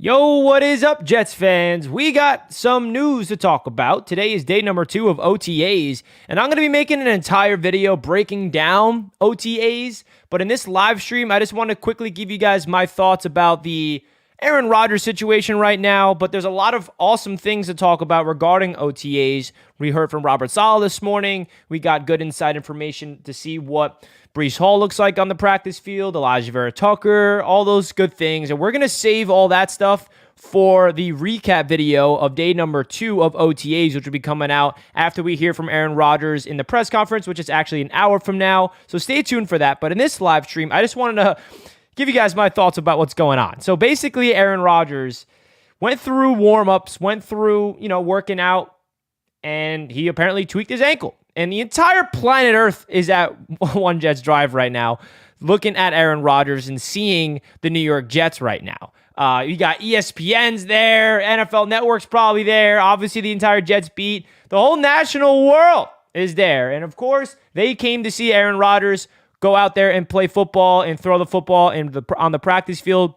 Yo, what is up, Jets fans? We got some news to talk about. Today is day number 2 of OTAs, and I'm going to be making an entire video breaking down OTAs. But in this live stream, I just want to quickly give you guys my thoughts about the Aaron Rodgers situation right now. But there's a lot of awesome things to talk about regarding OTAs. We heard from Robert Saleh this morning. We got good inside information to see what Breece Hall looks like on the practice field, Elijah Vera Tucker, all those good things. And we're going to save all that stuff for the recap video of day number 2 of OTAs, which will be coming out after we hear from Aaron Rodgers in the press conference, which is actually an hour from now. So stay tuned for that. But in this live stream, I just wanted to give you guys my thoughts about what's going on. So basically, Aaron Rodgers went through warm-ups, went through, working out, and he apparently tweaked his ankle. And the entire planet Earth is at One Jets Drive right now, looking at Aaron Rodgers and seeing the New York Jets right now. You got ESPN's there, NFL Network's probably there, obviously the entire Jets beat. The whole national world is there. And of course, they came to see Aaron Rodgers go out there and play football and throw the football on the practice field.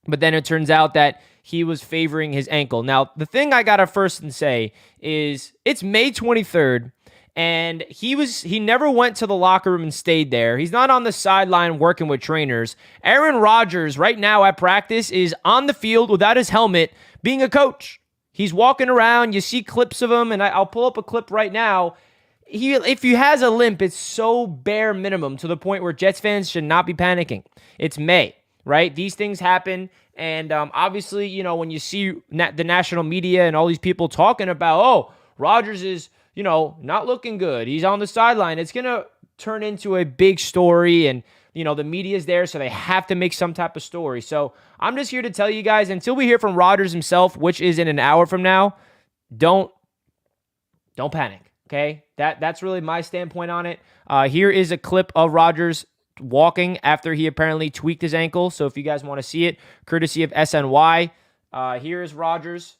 But then it turns out that he was favoring his ankle. Now, the thing I got to first say is it's May 23rd. And he never went to the locker room and stayed there. He's not on the sideline working with trainers. Aaron Rodgers right now at practice is on the field without his helmet being a coach. He's walking around. You see clips of him, and I'll pull up a clip right now. If he has a limp, it's so bare minimum to the point where Jets fans should not be panicking. It's May, right? These things happen. And obviously, when you see the national media and all these people talking about, Rodgers is not looking good, he's on the sideline, it's going to turn into a big story, and, the media's there, so they have to make some type of story. So I'm just here to tell you guys, until we hear from Rodgers himself, which is in an hour from now, don't panic, okay? That's really my standpoint on it. Here is a clip of Rodgers walking after he apparently tweaked his ankle. So if you guys want to see it, courtesy of SNY, here is Rodgers,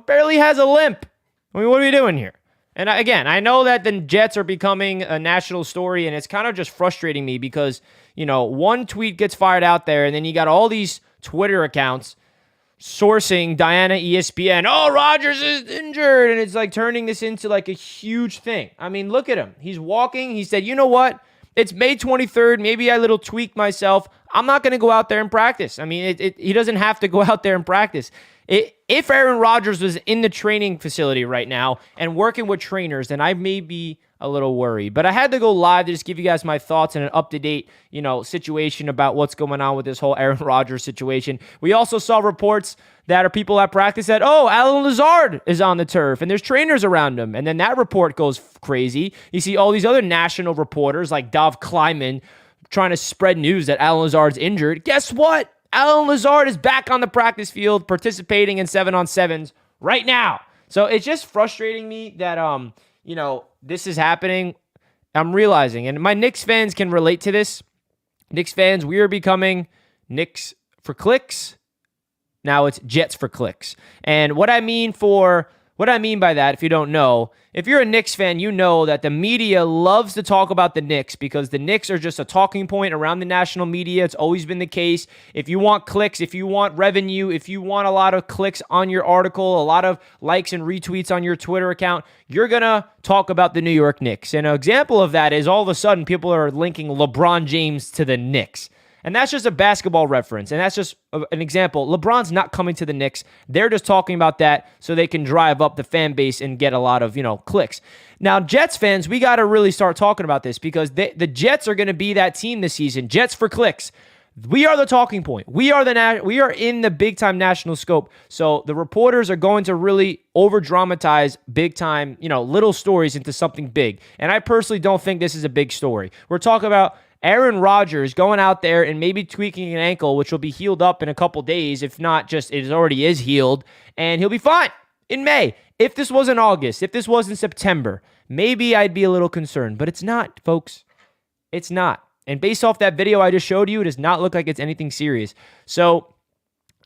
barely has a limp. I mean, what are we doing here? And again, I know that the Jets are becoming a national story, and it's kind of just frustrating me because, one tweet gets fired out there, and then you got all these Twitter accounts sourcing Diana ESPN. Oh, Rodgers is injured, and it's like turning this into like a huge thing. I mean, look at him. He's walking. He said, you know what? It's May 23rd. Maybe I little tweaked myself. I'm not going to go out there and practice. I mean, he doesn't have to go out there and practice. If Aaron Rodgers was in the training facility right now and working with trainers, then I may be a little worried. But I had to go live to just give you guys my thoughts and an up-to-date, situation about what's going on with this whole Aaron Rodgers situation. We also saw reports that are people at practice that, Allen Lazard is on the turf and there's trainers around him. And then that report goes crazy. You see all these other national reporters like Dov Kleiman trying to spread news that Allen Lazard's injured. Guess what? Allen Lazard is back on the practice field participating in 7-on-7s right now. So it's just frustrating me that, this is happening. I'm realizing, and my Knicks fans can relate to this. Knicks fans, we are becoming Knicks for clicks. Now it's Jets for clicks. And what I mean by that, if you don't know, if you're a Knicks fan, you know that the media loves to talk about the Knicks because the Knicks are just a talking point around the national media. It's always been the case. If you want clicks, if you want revenue, if you want a lot of clicks on your article, a lot of likes and retweets on your Twitter account, you're going to talk about the New York Knicks. And an example of that is all of a sudden people are linking LeBron James to the Knicks. And that's just a basketball reference. And that's just an example. LeBron's not coming to the Knicks. They're just talking about that so they can drive up the fan base and get a lot of, clicks. Now, Jets fans, we got to really start talking about this because the Jets are going to be that team this season. Jets for clicks. We are the talking point. We are in the big-time national scope. So the reporters are going to really over-dramatize big-time, little stories into something big. And I personally don't think this is a big story. We're talking about Aaron Rodgers going out there and maybe tweaking an ankle, which will be healed up in a couple days, if not just it already is healed, and he'll be fine in May. If this was in August, if this was in September, maybe I'd be a little concerned, but it's not, folks. It's not. And based off that video I just showed you, it does not look like it's anything serious. So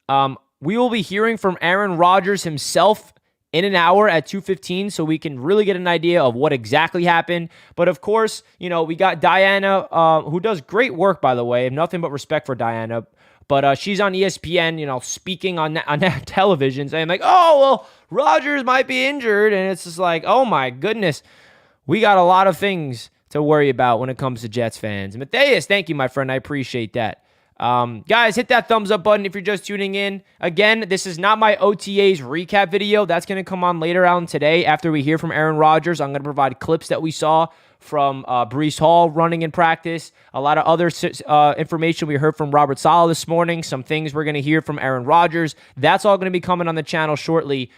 we will be hearing from Aaron Rodgers himself in an hour at 2:15 so we can really get an idea of what exactly happened. But of course, we got Diana, who does great work, by the way. I have nothing but respect for Diana, But she's on ESPN, speaking on that television, saying like, oh, well, Rodgers might be injured. And it's just like, oh, my goodness. We got a lot of things to worry about when it comes to Jets fans. Matthias, thank you, my friend. I appreciate that. Guys, hit that thumbs up button if you're just tuning in. Again, this is not my OTAs recap video. That's going to come on later on today after we hear from Aaron Rodgers. I'm going to provide clips that we saw from Breece Hall running in practice. A lot of other information we heard from Robert Saleh this morning. Some things we're going to hear from Aaron Rodgers. That's all going to be coming on the channel shortly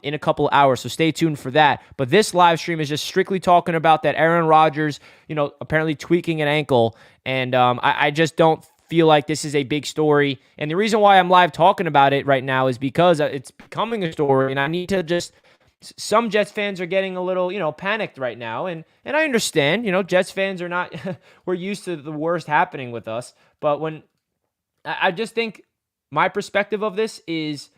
in a couple of hours, so stay tuned for that. But this live stream is just strictly talking about that Aaron Rodgers, apparently tweaking an ankle, and I just don't feel like this is a big story. And the reason why I'm live talking about it right now is because it's becoming a story, and I need to just... Some Jets fans are getting a little, panicked right now, and I understand, Jets fans are not, we're used to the worst happening with us, but I just think my perspective of this is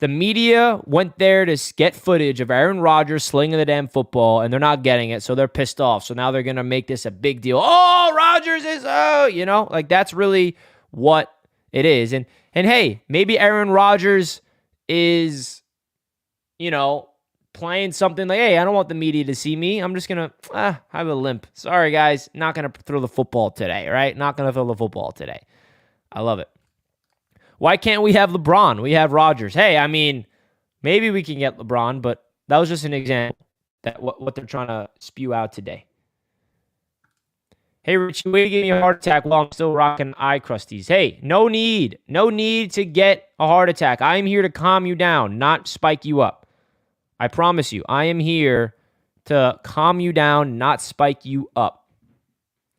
the media went there to get footage of Aaron Rodgers slinging the damn football, and they're not getting it, so they're pissed off, so now they're going to make this a big deal. Oh, Rodgers is, that's really what it is, and hey, maybe Aaron Rodgers is, playing something like, hey, I don't want the media to see me. I'm just going to have a limp. Sorry, guys. Not going to throw the football today, right? Not going to throw the football today. I love it. Why can't we have LeBron? We have Rodgers. Hey, maybe we can get LeBron, but that was just an example that what they're trying to spew out today. Hey, Richie, wait to give me a heart attack while I'm still rocking eye crusties. Hey, no need. No need to get a heart attack. I am here to calm you down, not spike you up. I promise you, I am here to calm you down, not spike you up.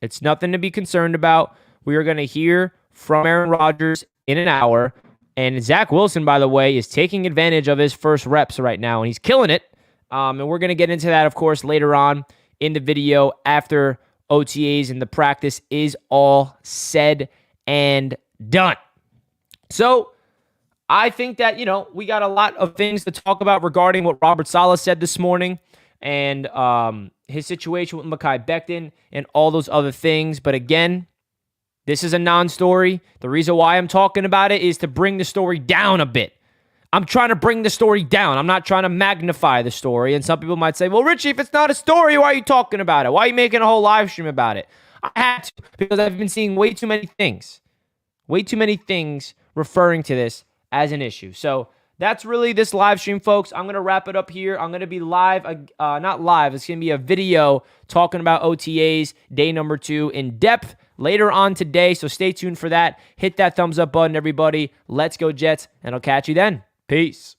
It's nothing to be concerned about. We are going to hear from Aaron Rodgers in an hour. And Zach Wilson, by the way, is taking advantage of his first reps right now, and he's killing it. And we're going to get into that, of course, later on in the video after OTAs and the practice is all said and done. So I think that, we got a lot of things to talk about regarding what Robert Saleh said this morning and his situation with Mekhi Becton and all those other things. But again, this is a non-story. The reason why I'm talking about it is to bring the story down a bit. I'm trying to bring the story down. I'm not trying to magnify the story. And some people might say, well, Richie, if it's not a story, why are you talking about it? Why are you making a whole live stream about it? I had to, because I've been seeing way too many things referring to this as an issue. So that's really this live stream, folks. I'm going to wrap it up here. I'm going to be live, not live. It's going to be a video talking about OTAs, day number 2 in depth later on today. So stay tuned for that. Hit that thumbs up button, everybody. Let's go Jets, and I'll catch you then. Peace.